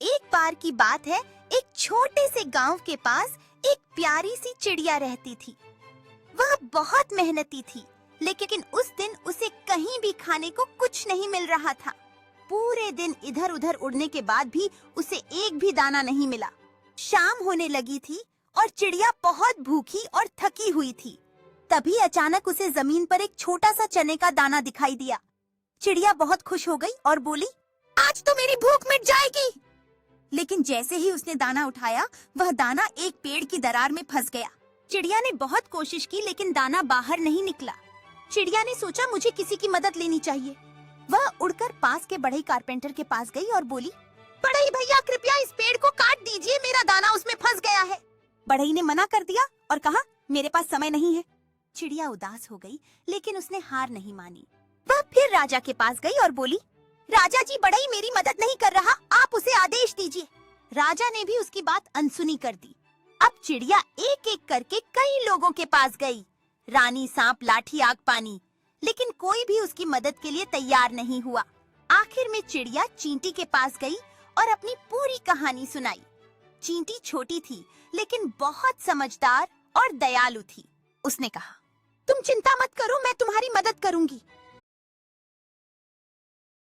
एक बार की बात है, एक छोटे से गांव के पास एक प्यारी सी चिड़िया रहती थी। वह बहुत मेहनती थी, लेकिन उस दिन उसे कहीं भी खाने को कुछ नहीं मिल रहा था। पूरे दिन इधर उधर उड़ने के बाद भी उसे एक भी दाना नहीं मिला। शाम होने लगी थी और चिड़िया बहुत भूखी और थकी हुई थी। तभी अचानक उसे जमीन पर एक छोटा सा चने का दाना दिखाई दिया। चिड़िया बहुत खुश हो गई और बोली, आज तो मेरी भूख मिट जाएगी। लेकिन जैसे ही उसने दाना उठाया, वह दाना एक पेड़ की दरार में फंस गया। चिड़िया ने बहुत कोशिश की, लेकिन दाना बाहर नहीं निकला। चिड़िया ने सोचा, मुझे किसी की मदद लेनी चाहिए। वह उड़कर पास के बढ़ई कारपेंटर के पास गई और बोली, बढ़ई भैया, कृपया इस पेड़ को काट दीजिए, मेरा दाना उसमें फंस गया है। बढ़ई ने मना कर दिया और कहा, मेरे पास समय नहीं है। चिड़िया उदास हो गई, लेकिन उसने हार नहीं मानी। वह फिर राजा के पास गई और बोली, राजा जी, बढ़ई मेरी मदद नहीं कर रहा, आप उसे आदेश दीजिए। राजा ने भी उसकी बात अनसुनी कर दी। अब चिड़िया एक एक करके कई लोगों के पास गई, रानी, सांप, लाठी, आग, पानी, लेकिन कोई भी उसकी मदद के लिए तैयार नहीं हुआ। आखिर में चिड़िया चींटी के पास गई और अपनी पूरी कहानी सुनाई। चींटी छोटी थी, लेकिन बहुत समझदार और दयालु थी। उसने कहा, तुम चिंता मत करो, मैं तुम्हारी मदद करूंगी।